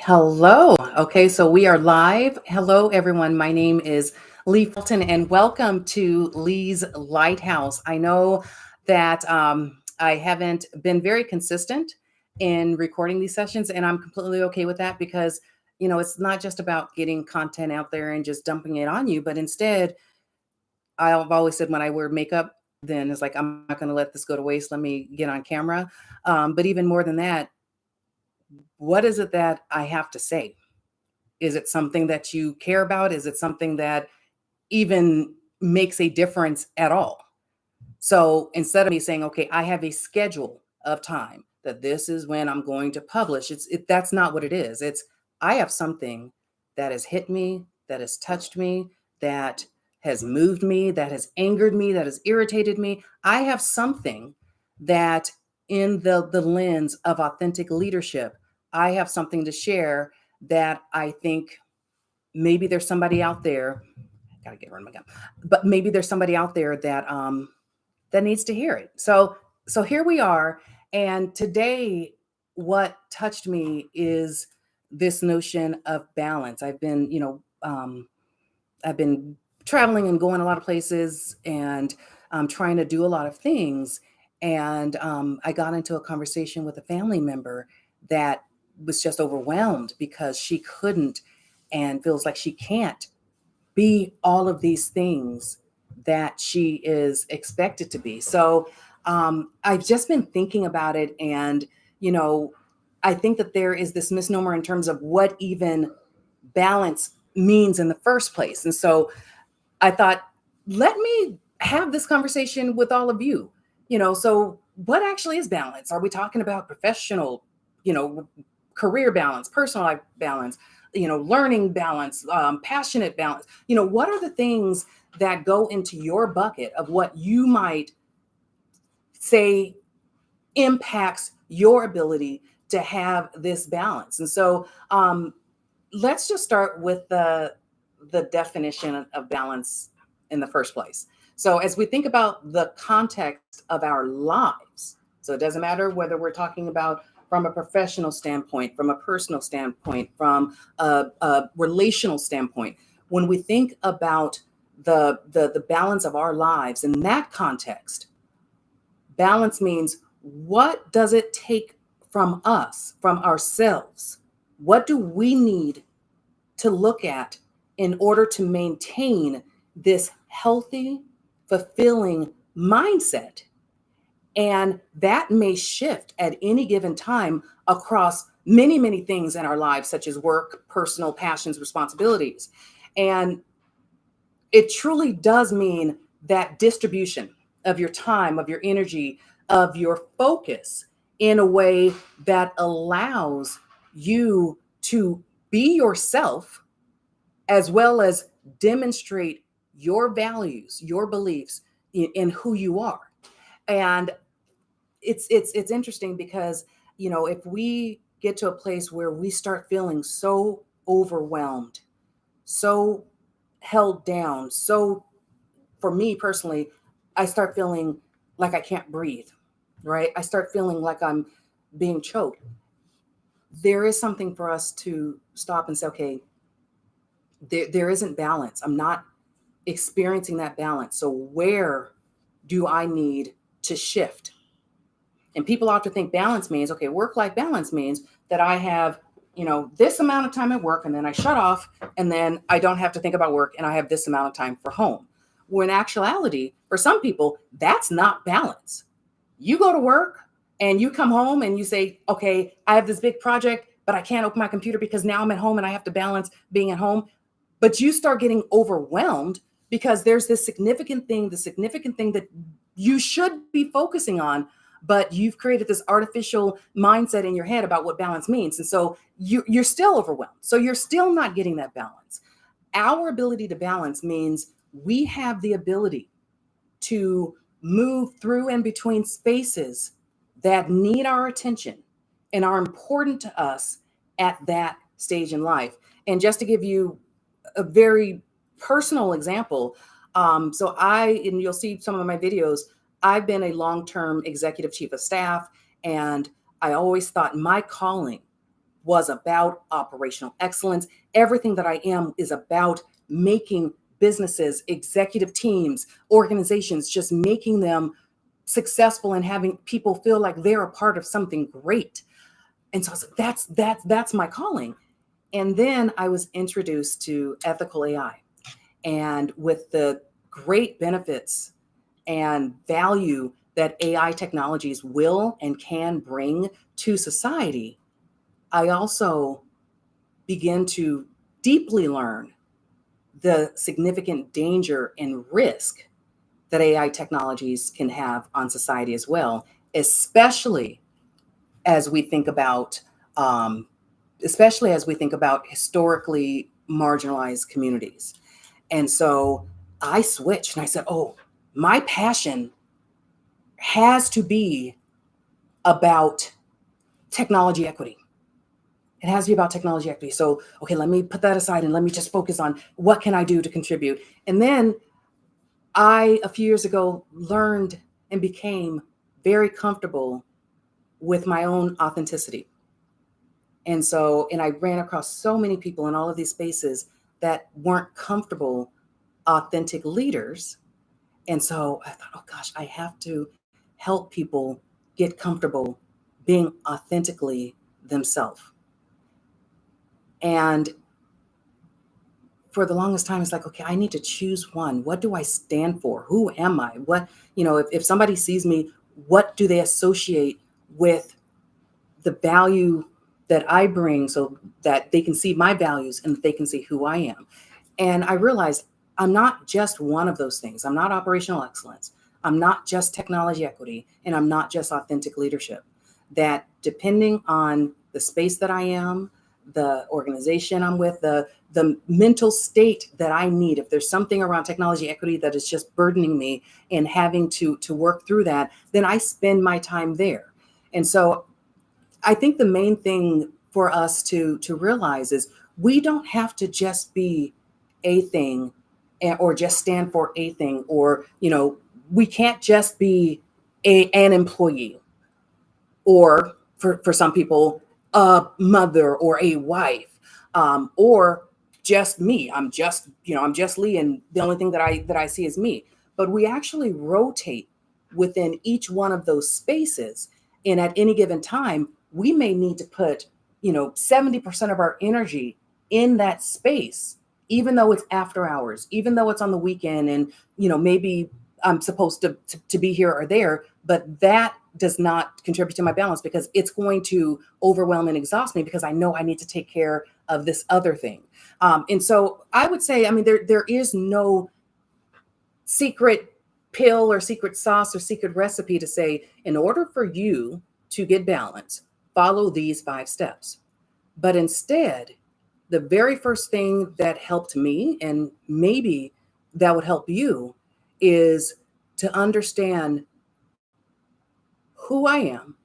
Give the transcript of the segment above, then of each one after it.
Hello. Okay, so we are live. Hello, everyone. My name is LeighFelton, and welcome to Lee's Lighthouse. I know that I haven't been very consistent in recording these sessions, and I'm completely okay with that because it's not just about getting content out there and just dumping it on you, but instead, I've always said when I wear makeup, then it's like I'm not going to let this go to waste. Let me get on camera. But even more than that, what is it that I have to say? Is it something that you care about? Is it something that even makes a difference at all? So instead of me saying, okay, I have a schedule of time that this is when I'm going to publish, that's not what it is. It's I have something that has hit me, that has touched me, that has moved me, that has angered me, that has irritated me. I have something that in the lens of authentic leadership, I have something to share that I think maybe there's somebody out there. Gotta get rid of my gun, but maybe there's somebody out there that needs to hear it. So here we are, and today, what touched me is this notion of balance. I've been traveling and going a lot of places, and trying to do a lot of things. And I got into a conversation with a family member that was just overwhelmed because she couldn't and feels like she can't be all of these things that she is expected to be. So I've just been thinking about it. And, you know, I think that there is this misnomer in terms of what even balance means in the first place. And so I thought, let me have this conversation with all of you. So what actually is balance? Are we talking about professional, you know, career balance, personal life balance, learning balance, passionate balance? What are the things that go into your bucket of what you might say impacts your ability to have this balance? And so let's just start with the definition of balance in the first place. So as we think about the context of our lives, so it doesn't matter whether we're talking about from a professional standpoint, from a personal standpoint, from a relational standpoint, when we think about the balance of our lives in that context, balance means, what does it take from us, from ourselves? What do we need to look at in order to maintain this healthy, fulfilling mindset? And that may shift at any given time across many, many things in our lives, such as work, personal passions, responsibilities. And it truly does mean that distribution of your time, of your energy, of your focus in a way that allows you to be yourself as well as demonstrate your values, your beliefs in who you are. And it's interesting because if we get to a place where we start feeling so overwhelmed, so held down, so for me personally, I start feeling like I can't breathe, right? I start feeling like I'm being choked. There is something for us to stop and say, okay, there isn't balance. I'm not experiencing that balance. So where do I need to shift? And people often think balance means, okay, work-life balance means that I have, this amount of time at work and then I shut off and then I don't have to think about work and I have this amount of time for home. When in actuality, for some people, that's not balance. You go to work and you come home and you say, okay, I have this big project, but I can't open my computer because now I'm at home and I have to balance being at home. But you start getting overwhelmed because there's this significant thing, the significant thing that you should be focusing on, but you've created this artificial mindset in your head about what balance means. And so you're still overwhelmed. So you're still not getting that balance. Our ability to balance means we have the ability to move through and between spaces that need our attention and are important to us at that stage in life. And just to give you a very personal example, and you'll see some of my videos, I've been a long-term executive chief of staff, and I always thought my calling was about operational excellence. Everything that I am is about making businesses, executive teams, organizations, just making them successful and having people feel like they're a part of something great. And so I was like, that's my calling. And then I was introduced to ethical AI, and with the great benefits and value that AI technologies will and can bring to society, I also begin to deeply learn the significant danger and risk that AI technologies can have on society as well, especially as we think about um, especially as we think about historically marginalized communities. And so I switched and I said, oh, my passion has to be about technology equity. It has to be about technology equity. So, okay, let me put that aside and let me just focus on what can I do to contribute. And then a few years ago, learned and became very comfortable with my own authenticity. And I ran across so many people in all of these spaces that weren't comfortable authentic leaders. And so I thought, oh gosh, I have to help people get comfortable being authentically themselves. And for the longest time, it's like, okay, I need to choose one. What do I stand for? Who am I? What, if somebody sees me, what do they associate with the value that I bring so that they can see my values and they can see who I am? And I realized I'm not just one of those things. I'm not operational excellence. I'm not just technology equity, and I'm not just authentic leadership. That depending on the space that I am, the organization I'm with, the mental state that I need, if there's something around technology equity that is just burdening me and having to work through that, then I spend my time there. And so I think the main thing for us to realize is we don't have to just be a thing, or just stand for a thing, or we can't just be an employee, or for some people, a mother or a wife, or just me. I'm just Lee, and the only thing that I see is me. But we actually rotate within each one of those spaces, and at any given time, we may need to put 70% of our energy in that space, even though it's after hours, even though it's on the weekend, and maybe I'm supposed to be here or there, but that does not contribute to my balance because it's going to overwhelm and exhaust me because I know I need to take care of this other thing. And so I would say, I mean, there is no secret pill or secret sauce or secret recipe to say, in order for you to get balance, follow these 5 steps. But instead, the very first thing that helped me, and maybe that would help you, is to understand who I am.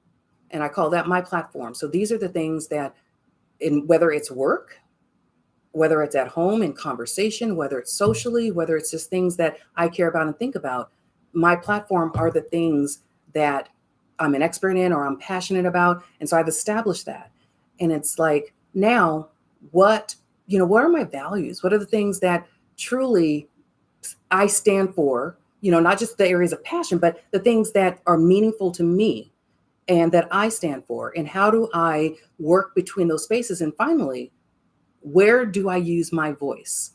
And I call that my platform. So these are the things that, whether it's work, whether it's at home in conversation, whether it's socially, whether it's just things that I care about and think about, my platform are the things that I'm an expert in or I'm passionate about. And so I've established that. And it's like, now what are my values? What are the things that truly I stand for? Not just the areas of passion, but the things that are meaningful to me and that I stand for. And how do I work between those spaces? And finally, where do I use my voice?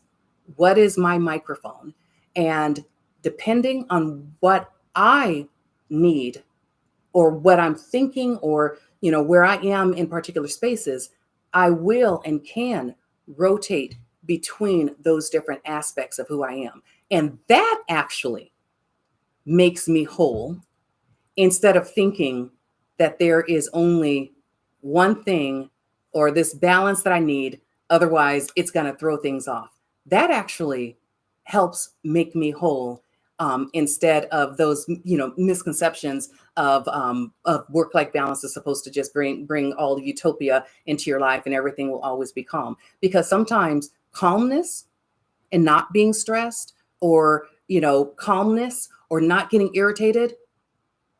What is my microphone? And depending on what I need or what I'm thinking, or where I am in particular spaces, I will and can rotate between those different aspects of who I am. And that actually makes me whole, instead of thinking that there is only one thing or this balance that I need, otherwise it's going to throw things off. That actually helps make me whole, instead of those misconceptions of work-life balance is supposed to just bring all the utopia into your life and everything will always be calm. Because sometimes calmness and not being stressed, or calmness or not getting irritated,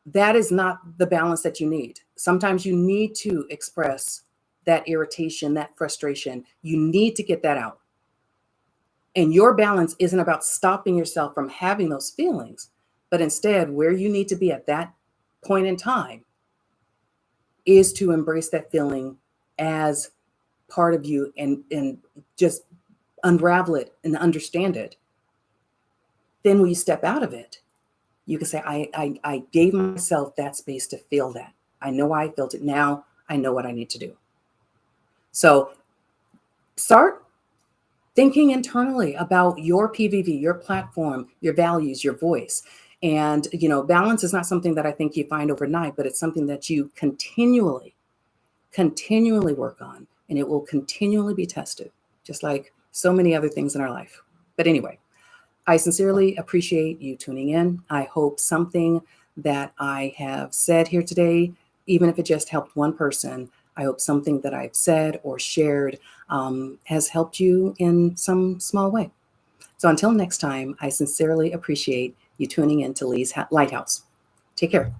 that is not the balance that you need. Sometimes you need to express that irritation, that frustration. You need to get that out. And your balance isn't about stopping yourself from having those feelings, but instead, where you need to be at that point in time is to embrace that feeling as part of you, and just unravel it and understand it. Then when you step out of it, you can say, I gave myself that space to feel that. I know why I felt it. Now I know what I need to do. So start thinking internally about your PVV, your platform, your values, your voice. And, balance is not something that I think you find overnight, but it's something that you continually work on, and it will continually be tested, just like so many other things in our life. But anyway, I sincerely appreciate you tuning in. I hope something that I have said here today, even if it just helped one person, I hope something that I've said or shared has helped you in some small way. So until next time, I sincerely appreciate you tuning in to Leigh's Lighthouse. Take care.